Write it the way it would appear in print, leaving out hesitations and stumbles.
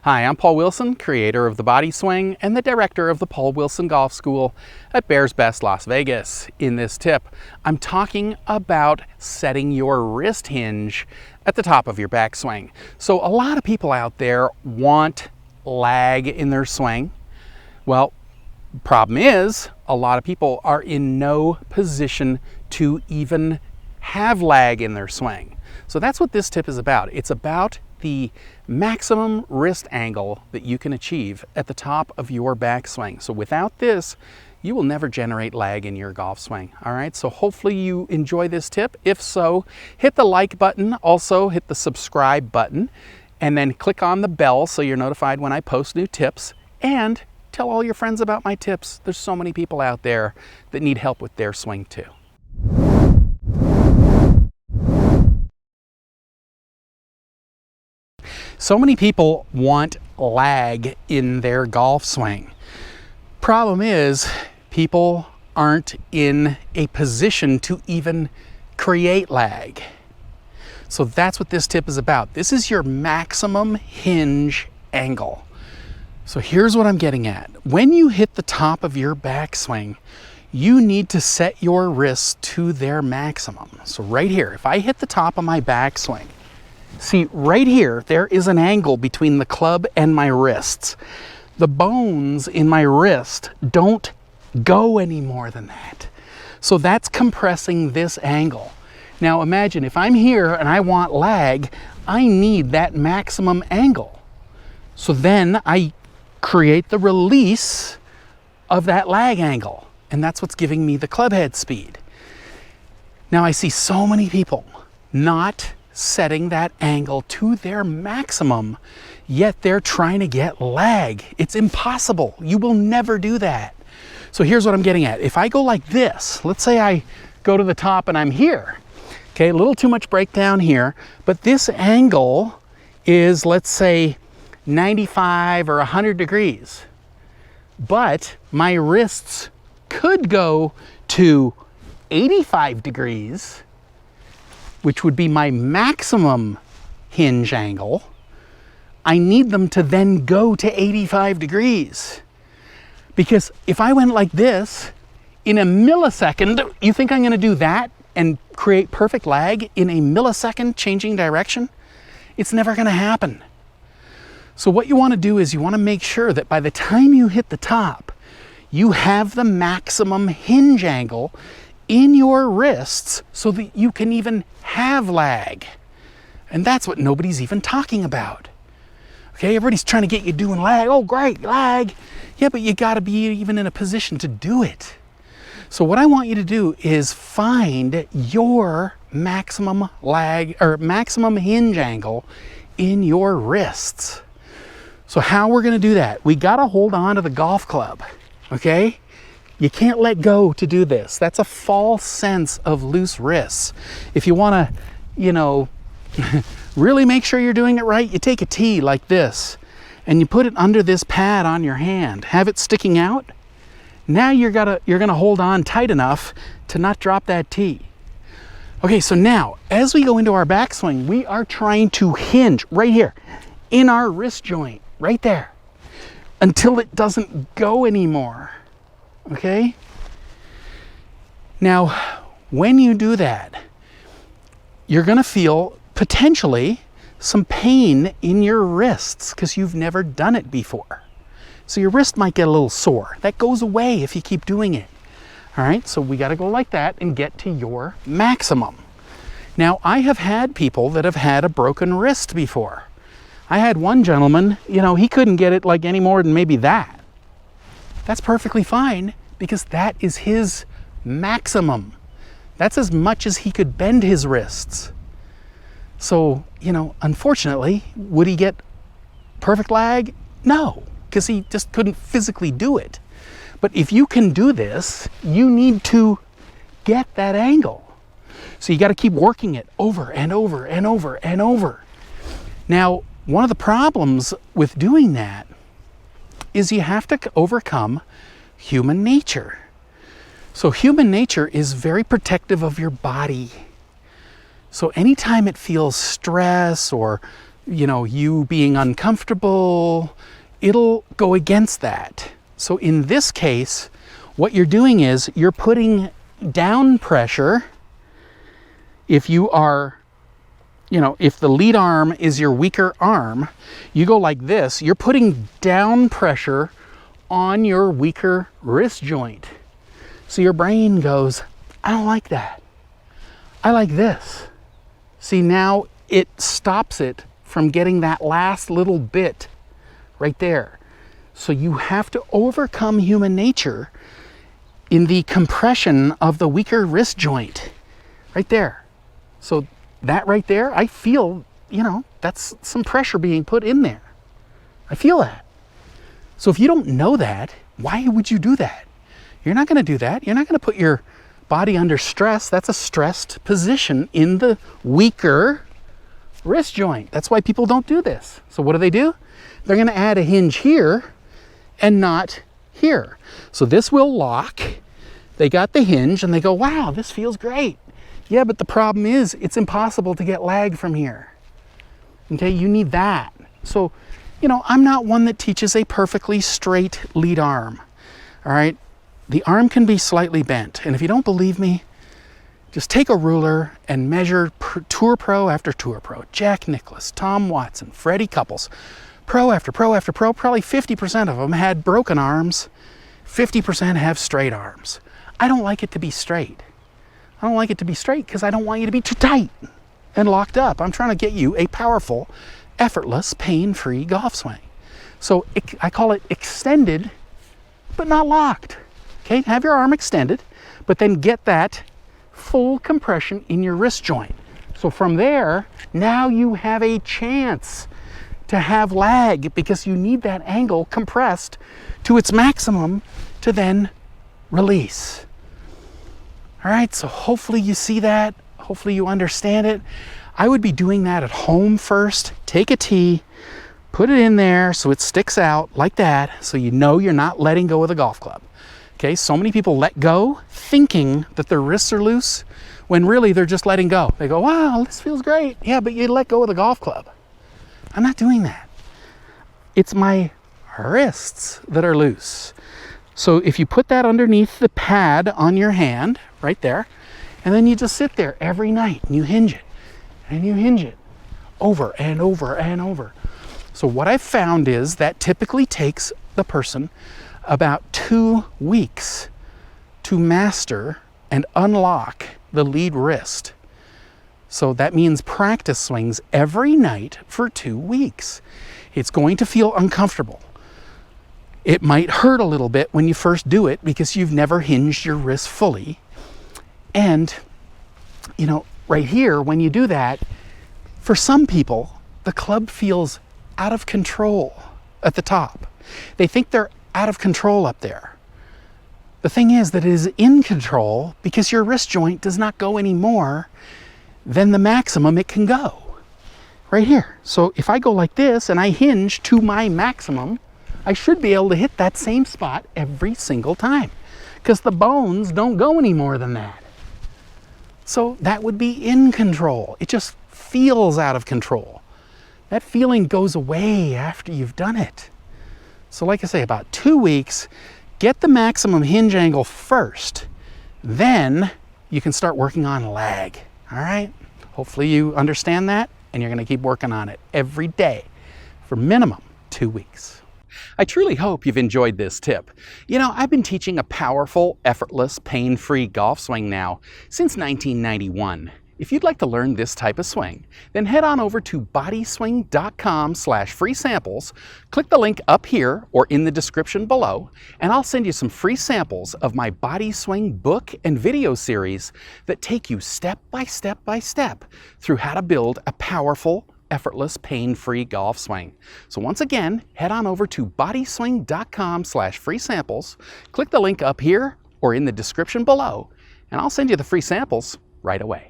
Hi, I'm Paul Wilson, creator of the Body Swing and the director of the Paul Wilson Golf School at Bears Best Las Vegas. In this tip, I'm talking about setting your wrist hinge at the top of your backswing. So a lot of people out there want lag in their swing. Well, problem is, a lot of people are in no position to even have lag in their swing. So that's what this tip is about. It's about the maximum wrist angle that you can achieve at the top of your backswing. So without this, you will never generate lag in your golf swing. All right, so hopefully you enjoy this tip. If so, hit the like button, also hit the subscribe button, and then click on the bell so you're notified when I post new tips, and tell all your friends about my tips. There's so many people out there that need help with their swing too. So many people want lag in their golf swing. Problem is, people aren't in a position to even create lag. So that's what this tip is about. This is your maximum hinge angle. So here's what I'm getting at. When you hit the top of your backswing, you need to set your wrists to their maximum. So right here, if I hit the top of my backswing, see, right here, there is an angle between the club and my wrists. The bones in my wrist don't go any more than that. So that's compressing this angle. Now imagine if I'm here and I want lag, I need that maximum angle. So then I create the release of that lag angle, and that's what's giving me the club head speed. Now I see so many people not setting that angle to their maximum, yet they're trying to get lag. It's impossible. You will never do that. So here's what I'm getting at. If I go like this, let's say I go to the top and I'm here, okay, a little too much breakdown here, but this angle is, let's say, 95 or 100 degrees. But my wrists could go to 85 degrees, which would be my maximum hinge angle. I need them to then go to 85 degrees. Because if I went like this, in a millisecond, you think I'm gonna do that and create perfect lag in a millisecond changing direction? It's never gonna happen. So what you wanna do is you wanna make sure that by the time you hit the top, you have the maximum hinge angle in your wrists so that you can even have lag. And that's what nobody's even talking about. Okay, everybody's trying to get you doing lag. Oh, great, lag. Yeah, but you gotta be even in a position to do it. So what I want you to do is find your maximum lag or maximum hinge angle in your wrists. So how we're gonna do that? We gotta hold on to the golf club, okay? You can't let go to do this. That's a false sense of loose wrists. If you wanna, really make sure you're doing it right, you take a tee like this and you put it under this pad on your hand. Have it sticking out. Now you're gonna hold on tight enough to not drop that tee. Okay, so now as we go into our backswing, we are trying to hinge right here in our wrist joint, right there, until it doesn't go anymore. Okay? Now, when you do that, you're gonna feel potentially some pain in your wrists because you've never done it before. So your wrist might get a little sore. That goes away if you keep doing it. All right, so we gotta go like that and get to your maximum. Now, I have had people that have had a broken wrist before. I had one gentleman, he couldn't get it like any more than maybe that. That's perfectly fine because that is his maximum. That's as much as he could bend his wrists. So, unfortunately, would he get perfect lag? No, because he just couldn't physically do it. But if you can do this, you need to get that angle. So you got to keep working it over and over and over and over. Now, one of the problems with doing that is you have to overcome human nature. So human nature is very protective of your body. So anytime it feels stress or you being uncomfortable, it'll go against that. So in this case, what you're doing is you're putting down pressure. If you are, if the lead arm is your weaker arm, you go like this, you're putting down pressure on your weaker wrist joint. So your brain goes, I don't like that. I like this. See, now it stops it from getting that last little bit right there. So you have to overcome human nature in the compression of the weaker wrist joint right there. So that right there, I feel, that's some pressure being put in there. I feel that. So if you don't know that, why would you do that? You're not going to do that. You're not going to put your body under stress. That's a stressed position in the weaker wrist joint. That's why people don't do this. So what do? They're going to add a hinge here and not here. So this will lock. They got the hinge and they go, wow, this feels great. Yeah, but the problem is it's impossible to get lag from here. Okay, you need that. So, I'm not one that teaches a perfectly straight lead arm. All right, the arm can be slightly bent. And if you don't believe me, just take a ruler and measure tour pro after tour pro. Jack Nicklaus, Tom Watson, Freddie Couples, pro after pro after pro. Probably 50% of them had broken arms. 50% have straight arms. I don't like it to be straight. I don't like it to be straight because I don't want you to be too tight and locked up. I'm trying to get you a powerful, effortless, pain-free golf swing. So I call it extended, but not locked. Okay, have your arm extended, but then get that full compression in your wrist joint. So from there, now you have a chance to have lag because you need that angle compressed to its maximum to then release. All right, so hopefully you see that. Hopefully you understand it. I would be doing that at home first. Take a tee, put it in there so it sticks out like that, so you're not letting go of the golf club. Okay, so many people let go thinking that their wrists are loose when really they're just letting go. They go, wow, this feels great. Yeah, but you let go of the golf club. I'm not doing that. It's my wrists that are loose. So if you put that underneath the pad on your hand, right there, and then you just sit there every night and you hinge it, and you hinge it over and over and over. So what I've found is that typically takes the person about 2 weeks to master and unlock the lead wrist. So that means practice swings every night for 2 weeks. It's going to feel uncomfortable. It might hurt a little bit when you first do it because you've never hinged your wrist fully. And, right here, when you do that, for some people, the club feels out of control at the top. They think they're out of control up there. The thing is that it is in control because your wrist joint does not go any more than the maximum it can go. Right here. So if I go like this and I hinge to my maximum, I should be able to hit that same spot every single time because the bones don't go any more than that. So that would be in control. It just feels out of control. That feeling goes away after you've done it. So like I say, about 2 weeks, get the maximum hinge angle first. Then you can start working on lag. All right? Hopefully you understand that and you're going to keep working on it every day for minimum 2 weeks. I truly hope you've enjoyed this tip. I've been teaching a powerful, effortless, pain-free golf swing now since 1991. If you'd like to learn this type of swing, then head on over to bodyswing.com/free samples, click the link up here or in the description below, and I'll send you some free samples of my Body Swing book and video series that take you step by step by step through how to build a powerful, effortless, pain-free golf swing. So once again, head on over to bodyswing.com/free samples, click the link up here or in the description below, and I'll send you the free samples right away.